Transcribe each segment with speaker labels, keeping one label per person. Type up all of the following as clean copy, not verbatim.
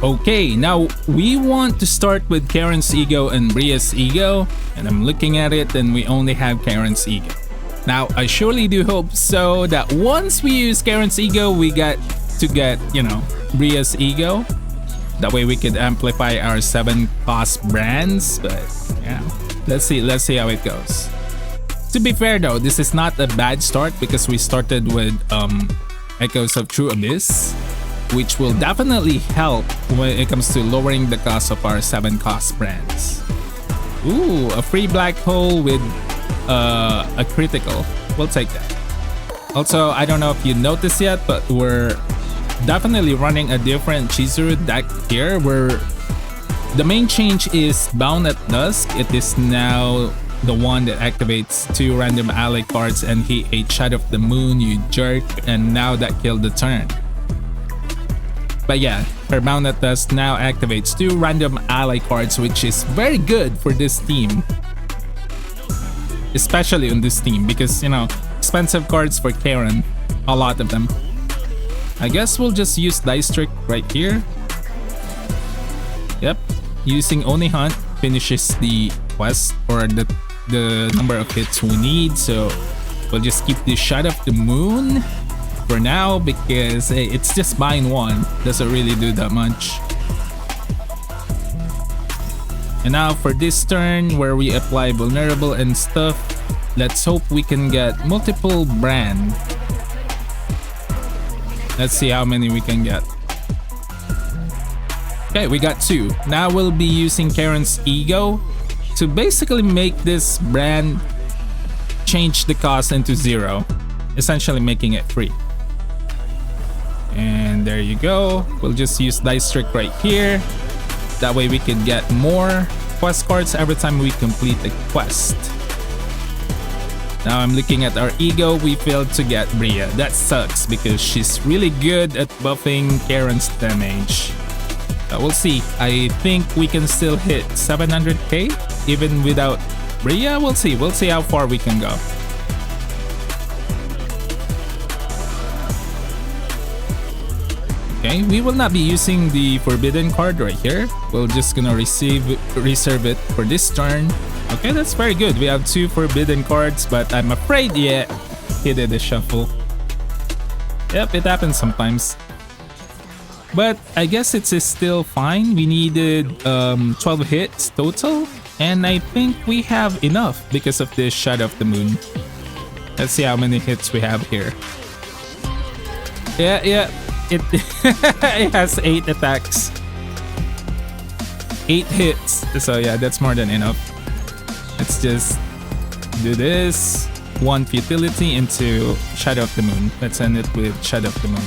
Speaker 1: Okay, now we want to start with Kayron's ego and Bria's ego, and I'm looking at it and we only have Kayron's ego. Now, I surely do hope so that once we use Kayron's ego, we get to get, you know, Bria's ego. That way we could amplify our 7 cost brands, but yeah, let's see how it goes. To be fair though, this is not a bad start because we started with Echoes of True Abyss, which will definitely help when it comes to lowering the cost of our 7 cost brands. Ooh, a free black hole with a critical. We'll take that. Also, I don't know if you noticed yet, but we're definitely running a different Chizuru deck here, where the main change is Bound at Dusk. It is now the one that activates 2 random ally cards and he ate Shadow of the Moon, you jerk, and now that killed the turn. But yeah, her Bound at Dusk now activates 2 random ally cards, which is very good for this team. Especially on this team because, you know, expensive cards for Kayron, a lot of them. I guess we'll just use Dice Trick right here. Yep, using Oni Hunt finishes the quest or the number of hits we need, so we'll just keep the Shadow of the Moon for now because hey, it's just buying 1, doesn't really do that much. And now for this turn where we apply vulnerable and stuff, let's hope we can get multiple brand. Let's see how many we can get. Okay, we got 2. Now we'll be using Kayron's ego to basically make this brand change the cost into 0, essentially making it free. And there you go. We'll just use Dice Trick right here. That way we could get more quest cards every time we complete a quest. Now I'm looking at our ego. We failed to get Bria. That sucks because she's really good at buffing Kayron's damage. But we'll see. I think we can still hit 700k even without Bria. We'll see. We'll see how far we can go. Okay, we will not be using the forbidden card right here. We're just gonna reserve it for this turn. Okay, that's very good. We have 2 forbidden cards, but I'm afraid, yeah, he did a shuffle. Yep, it happens sometimes. But I guess it's still fine. We needed 12 hits total, and I think we have enough because of this Shadow of the Moon. Let's see how many hits we have here. Yeah. It, it has 8 attacks. 8 hits. So yeah, that's more than enough. Let's just do this. 1 futility into Shadow of the Moon. Let's end it with Shadow of the Moon.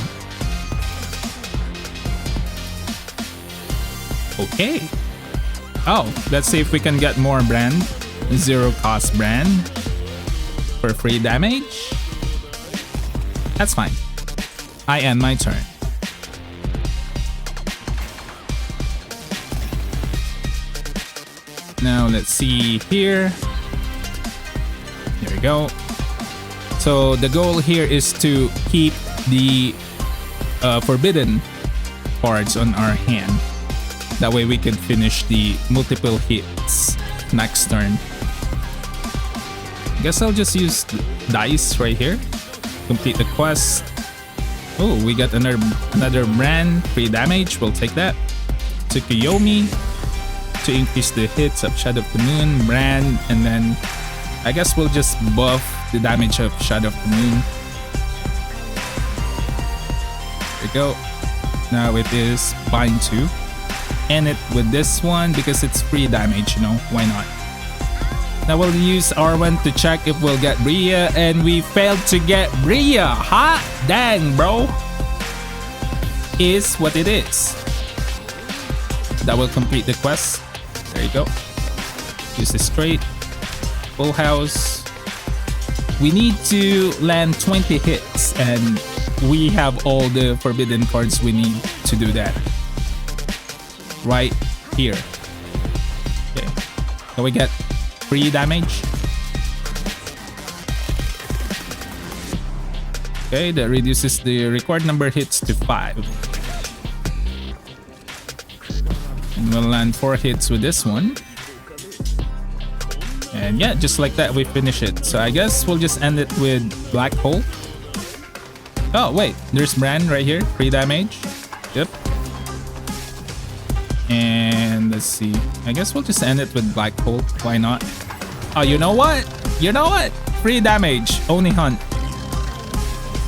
Speaker 1: Okay. Oh, let's see if we can get more brand. 0 cost brand for free damage. That's fine. I end my turn. Now let's see here. There we go. So the goal here is to keep the forbidden cards on our hand. That way we can finish the multiple hits next turn. Guess I'll just use dice right here. Complete the quest. Oh, we got another brand, free damage. We'll take that. Tsukuyomi to increase the hits of Shadow of the Moon, brand, and then I guess we'll just buff the damage of Shadow of the Moon. There we go. Now it is bind 2. End it with this one because it's free damage, you know, why not? Now we'll use R1 to check if we'll get Bria, and we failed to get Bria. Hot dang, bro. Is what it is. That will complete the quest. There you go. Use this straight. Full house. We need to land 20 hits, and we have all the forbidden cards we need to do that. Right here. Okay. Can we get free damage? Okay, that reduces the required number hits to 5. And we'll land 4 hits with this one. And yeah, just like that, we finish it. So I guess we'll just end it with Black Hole. Oh, wait. There's Brand right here. Free damage. Yep. And let's see. I guess we'll just end it with Black Hole. Why not? Oh, you know what? You know what? Free damage. Only Hunt.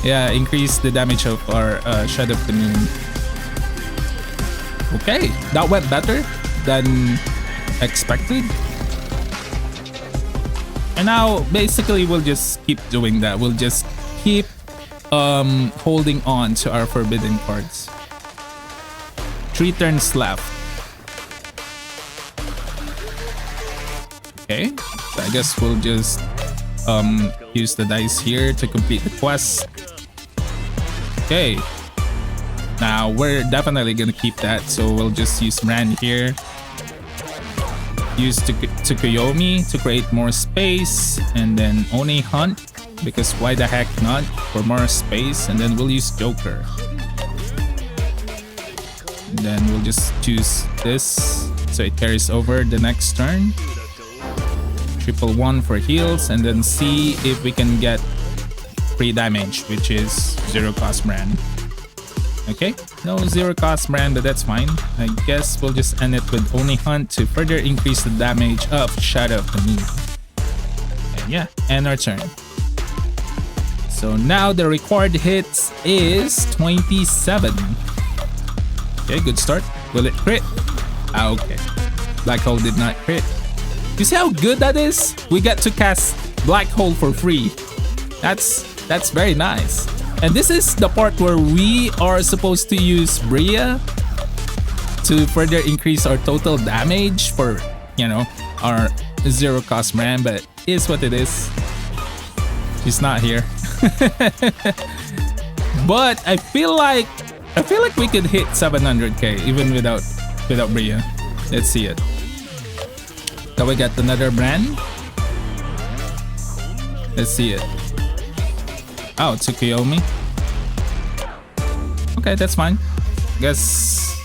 Speaker 1: Yeah, increase the damage of our Shadow of the Moon. Okay. That went better than expected. And now, basically, we'll just keep doing that. We'll just keep holding on to our forbidden cards. 3 turns left. Okay, so I guess we'll just use the dice here to complete the quest. Okay, now we're definitely gonna keep that, so we'll just use Brand here. Use Tsukuyomi to create more space, and then Oni Hunt, because why the heck not, for more space. And then we'll use Joker. And then we'll just choose this so it carries over the next turn. 111 for heals, and then see if we can get free damage, which is 0 cost Brand. Okay, no 0 cost Brand, but that's fine. I guess we'll just end it with Oni Hunt to further increase the damage of Shadow of the Moon. And yeah, end our turn. So now the required hits is 27. Okay, good start. Will it crit? Ah, okay. Black Hole did not crit. You see how good that is? We get to cast Black Hole for free. That's very nice. And this is the part where we are supposed to use Bria to further increase our total damage for, you know, our 0 cost Brand, but it is what it is. He's not here. But I feel like we could hit 700k even without Bria. Let's see it. So we got another Brand. Let's see it. Oh, Tsukuyomi. Okay, that's fine. Guess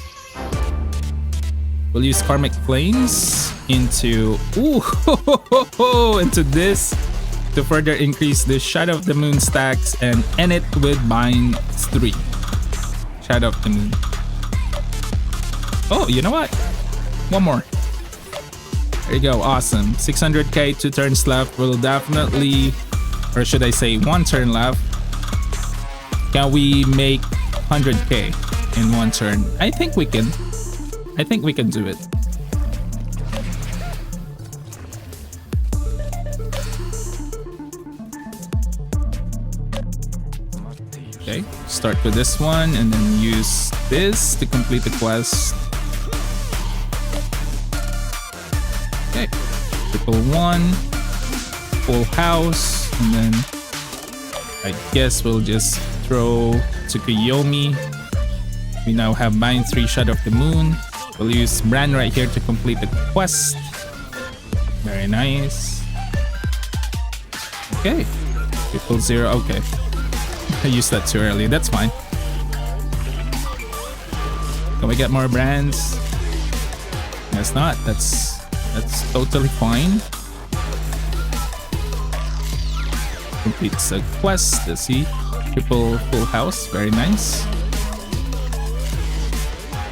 Speaker 1: we'll use Karmic Flames into into this to further increase the Shadow of the Moon stacks and end it with Bind 3. Shadow of the Moon. Oh, you know what? One more. There you go. Awesome. 600k, 2 turns left. We'll definitely, or should I say 1 turn left. Can we make 100k in 1 turn? I think we can. I think we can do it. Okay, start with this one and then use this to complete the quest. Okay, 111, full house, and then I guess we'll just throw Tsukuyomi. We now have Bind 3 Shadow of the Moon. We'll use Brand right here to complete the quest. Very nice. Okay, 000. Okay, I used that too early. That's fine. Can we get more Brands? Guess not. That's totally fine. Completes the quest. Let's see. Triple full house. Very nice.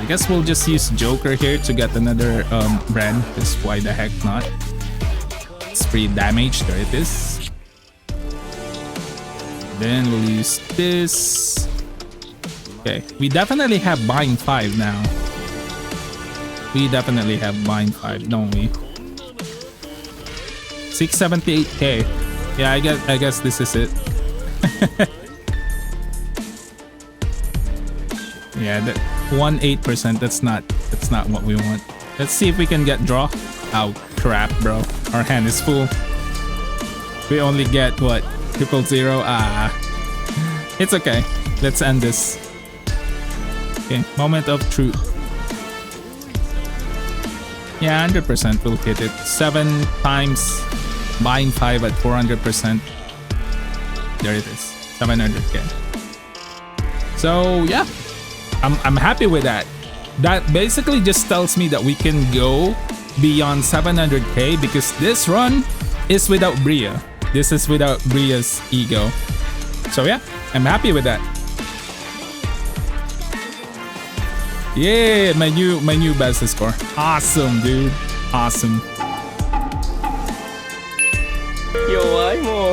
Speaker 1: I guess we'll just use Joker here to get another Brand, because why the heck not? It's free damage. There it is. Then we'll use this. Okay, we definitely have Bind 5 now. We definitely have Bind 5, don't we? 678k. Yeah, I guess this is it. Yeah, that 18%. That's not what we want. Let's see if we can get draw. Oh crap, bro. Our hand is full. We only get what? 000. Ah, it's okay. let's end this. Okay, moment of truth. Yeah, 100% will hit it. 7 times buying 5 at 400%. There it is, 700k. So yeah, I'm happy with that. That basically just tells me that we can go beyond 700k because this run is without Bria. This is without Bria's ego. So yeah, I'm happy with that. Yeah, my new best score. Awesome, dude. Awesome.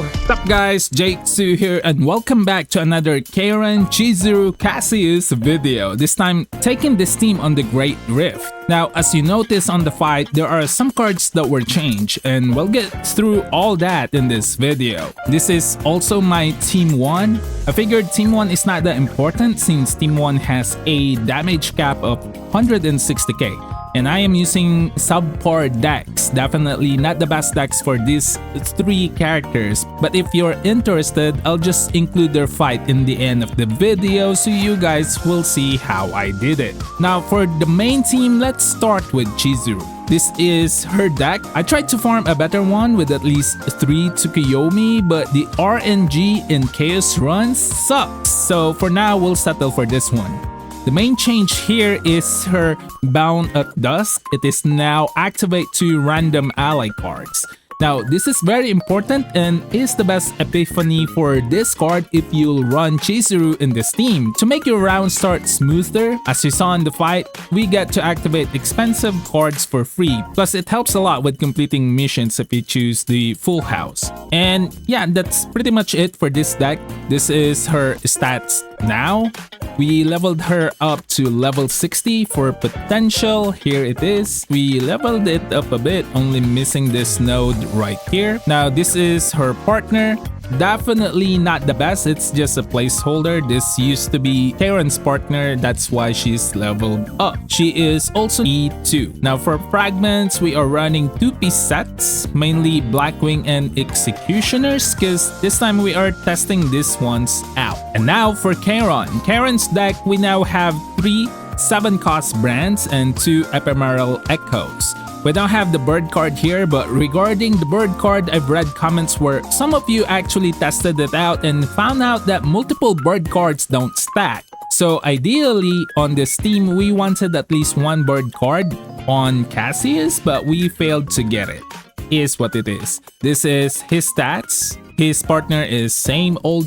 Speaker 1: What's up guys, Jake Su here and welcome back to another Kayron Chizuru Cassius video. This time taking this team on the Great Rift. Now as you notice on the fight, there are some cards that were changed and we'll get through all that in this video. This is also my Team 1. I figured Team 1 is not that important since Team 1 has a damage cap of 160k. And I am using subpar decks, definitely not the best decks for these 3 characters. But if you're interested, I'll just include their fight in the end of the video so you guys will see how I did it. Now for the main team, let's start with Chizuru. This is her deck. I tried to farm a better one with at least 3 Tsukuyomi, but the RNG in Chaos runs sucks. So for now, we'll settle for this one. The main change here is her Bound at Dusk. It is now activate 2 random ally cards. Now this is very important and is the best epiphany for this card if you'll run Chizuru in this team. To make your round start smoother, as you saw in the fight, we get to activate expensive cards for free. Plus it helps a lot with completing missions if you choose the full house. And yeah, that's pretty much it for this deck. This is her stats now. We leveled her up to level 60 for potential. Here it is. We leveled it up a bit, only missing this node right here. Now this is her partner. Definitely not the best, it's just a placeholder. This used to be Kayron's partner, that's why she's leveled up. She is also E2. Now for fragments, we are running 2-piece sets, mainly Blackwing and Executioners, because this time we are testing these ones out. And now for Kayron. Kayron's deck, we now have 3 7-cost brands and 2 ephemeral echoes. We don't have the bird card here, but regarding the bird card, I've read comments where some of you actually tested it out and found out that multiple bird cards don't stack. So ideally, on this team, we wanted at least 1 bird card on Cassius, but we failed to get it. Is what it is. This is his stats. His partner is same old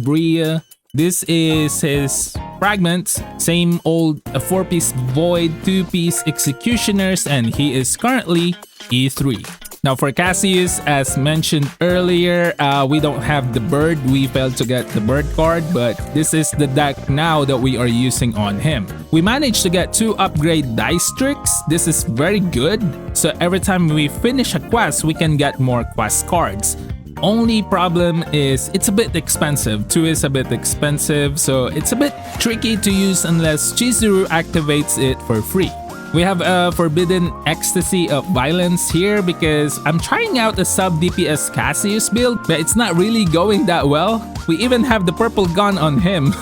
Speaker 1: Bria. This is his fragments, same old 4-piece void, 2-piece executioners, and he is currently E3. Now for Cassius, as mentioned earlier, we don't have the bird. We failed to get the bird card, but this is the deck now that we are using on him. We managed to get 2 upgrade dice tricks. This is very good. So every time we finish a quest, we can get more quest cards. Only problem is it's a bit expensive. 2 is a bit expensive, so it's a bit tricky to use unless Chizuru activates it for free. We have a Forbidden Ecstasy of Violence here because I'm trying out a sub DPS Cassius build, but it's not really going that well. We even have the purple gun on him.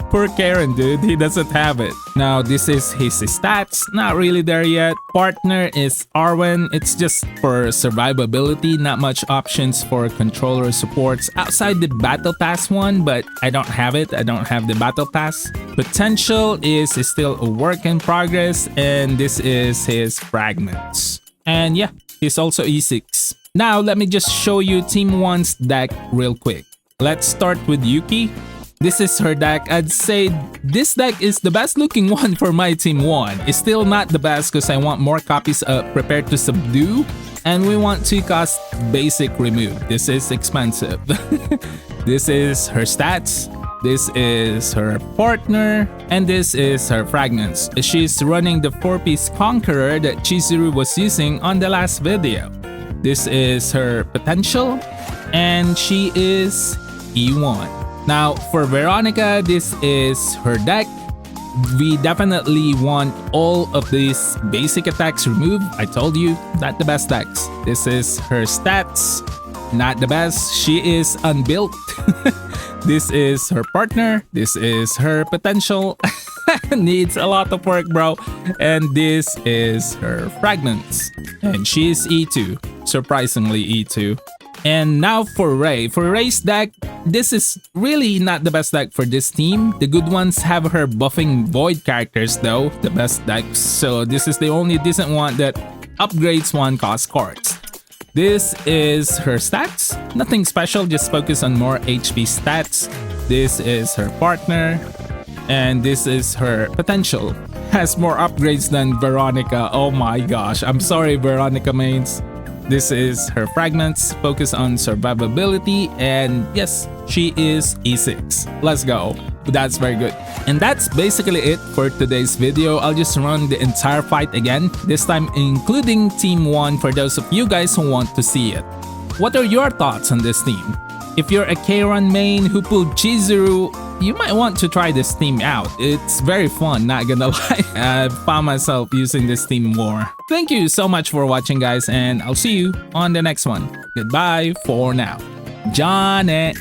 Speaker 1: Poor Kayron, dude, he doesn't have it. Now this is his stats, not really there yet. Partner is Arwen, it's just for survivability, not much options for controller supports outside the battle pass one, but I don't have it, I don't have the battle pass. Potential is still a work in progress, and this is his fragments. And yeah, he's also E6. Now let me just show you Team 1's deck real quick. Let's start with Yuki. This is her deck. I'd say this deck is the best looking one for my Team 1. It's still not the best because I want more copies prepared to subdue, and we want to cost basic remove. This is expensive. This is her stats. This is her partner, and this is her fragments. She's running the 4-piece Conqueror that Chizuru was using on the last video. This is her potential, and she is E1. Now for Veronica, this is her deck. We definitely want all of these basic attacks removed. I told you, not the best decks. This is her stats, not the best. She is unbuilt. This is her partner. This is her potential. Needs a lot of work, bro. And this is her fragments. And she's E2. Surprisingly E2. And now for Ray. For Ray's deck, this is really not the best deck for this team. The good ones have her buffing void characters though, the best decks. So this is the only decent one that upgrades one cost cards. This is her stats. Nothing special, just focus on more HP stats. This is her partner. And this is her potential. Has more upgrades than Veronica. Oh my gosh. I'm sorry, Veronica mains. This is her fragments, focus on survivability, and yes, she is E6. Let's go. That's very good. And that's basically it for today's video. I'll just run the entire fight again, this time including Team 1 for those of you guys who want to see it. What are your thoughts on this team? If you're a Kayron main who pulled Chizuru, you might want to try this team out. It's very fun, not gonna lie. I found myself using this team more. Thank you so much for watching, guys, and I'll see you on the next one. Goodbye for now. Johnny.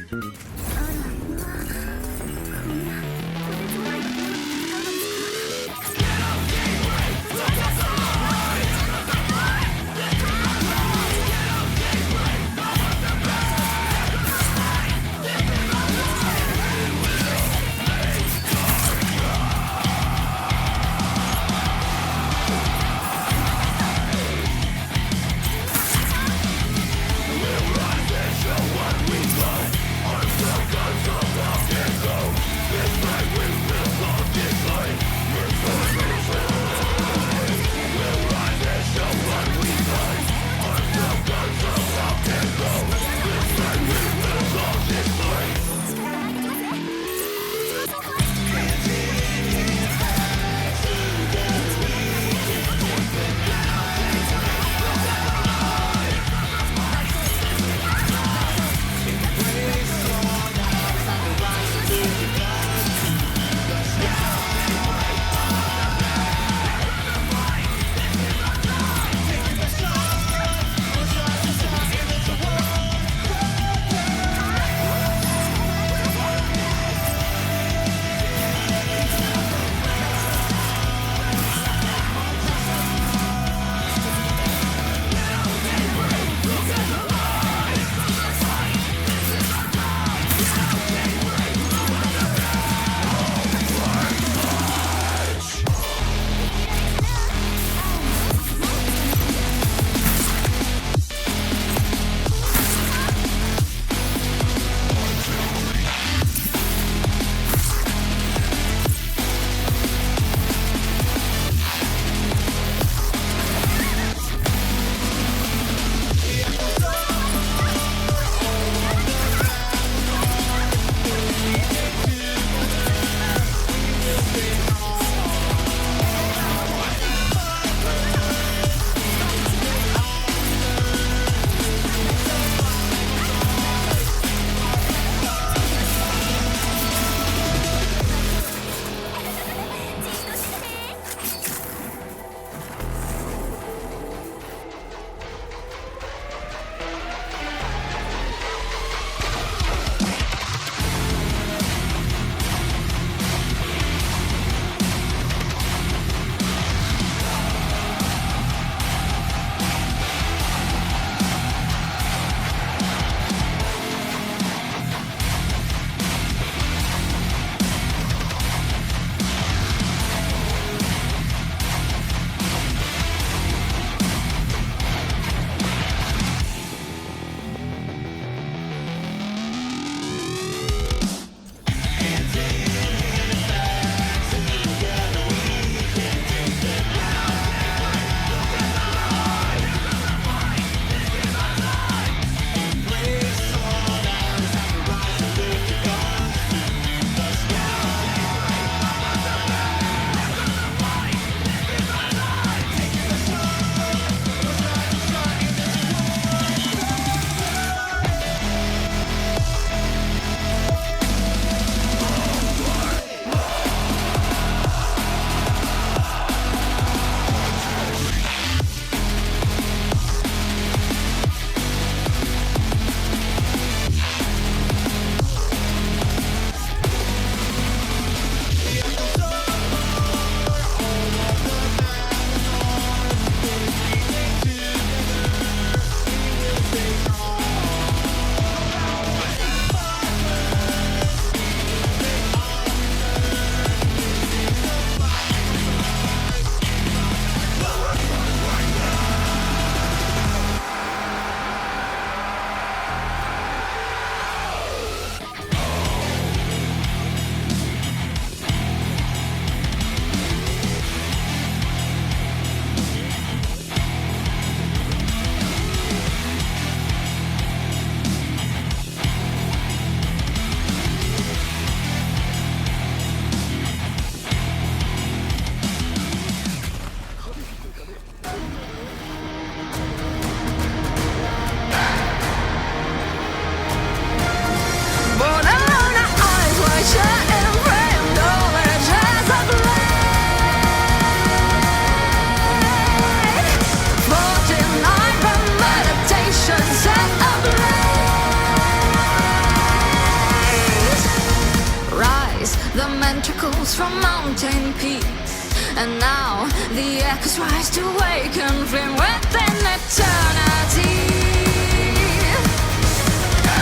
Speaker 2: torment trickles from mountain peaks, and now the echoes rise to awaken flame within eternity.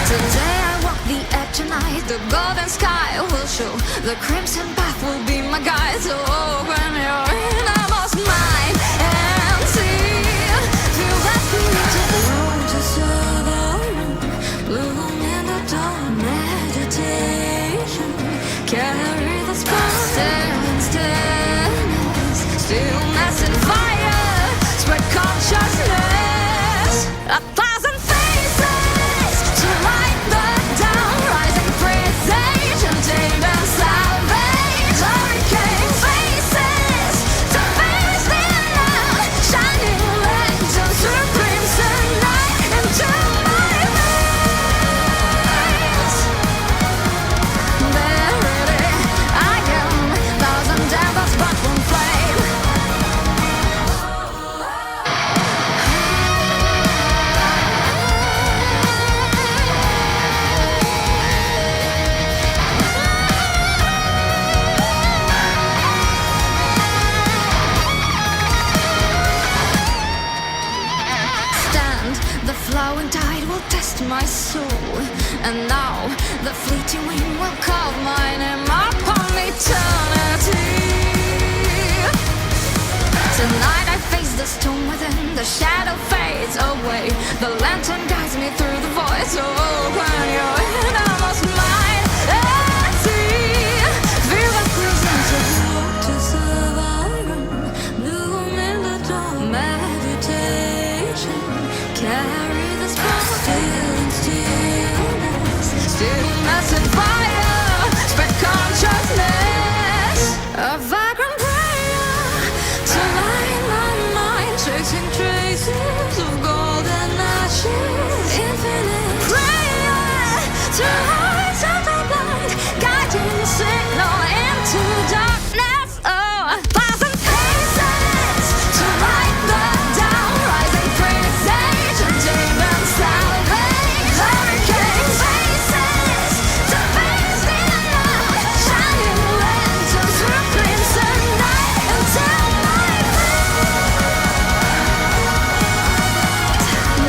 Speaker 2: Today I walk the edge of night, the golden sky will show, the crimson path will be my guide. So open your innermost mind and see, feel that beat of the road to survival, bloom in the dawn, meditation, carry the spark, stillness and fire, spread consciousness. A thousand faces to light the down, rising presage and take the salvage. Hurricane faces to face the unknown, shining lanterns through crimson night into my veins. Verily, I am thousand embers but one flame. Stand, the flowing tide will test my soul, and now the fleeting wind will carve my name upon eternity. Tonight I face the storm within, the shadow fades away, the lantern guides me through the void. So open your innermost mind and see, feel the presence of hope to survival, bloom in the dawn, meditation, carry the spark, stillness and fire, spread consciousness. A vagrant prayer to light my mind, chasing traces of golden ashes. Infinite prayer to hearts of the blind, guiding signal into darkness. Oh, a thousand faces to light the down, rising presage and demon salvage. Hurricane faces to face the unknown, shining lanterns through crimson night until my veins.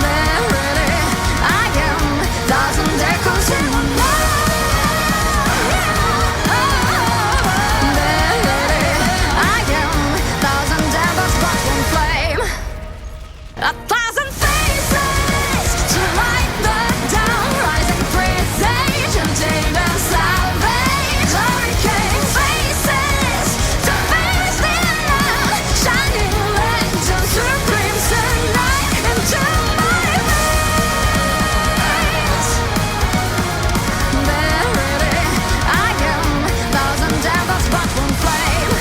Speaker 2: Verily, I am thousand echoes in one Verily, I am thousand embers but one flame. A thousand faces to light the down, rising presage and demon salvage. Hurricane faces to face the unknown, shining lanterns through crimson night into my veins. Verily, I am thousand embers but one flame.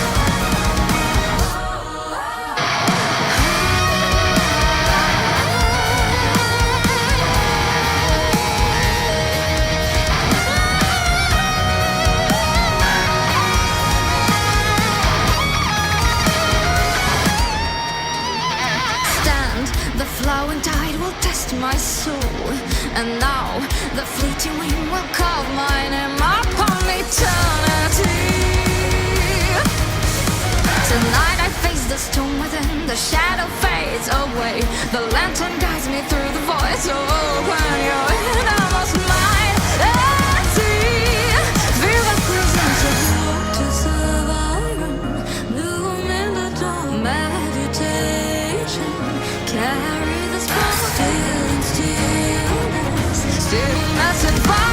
Speaker 2: Stand, the flowing tide will test my soul, and now the fleeting wind will carve my name upon eternity. Tonight I face the storm within, the shadow fades away, the lantern guides me through the void. So open your innermost mind and see, feel the presence of hope to survival, bloom in the dawn, meditation, carry the spark, stillness and fire.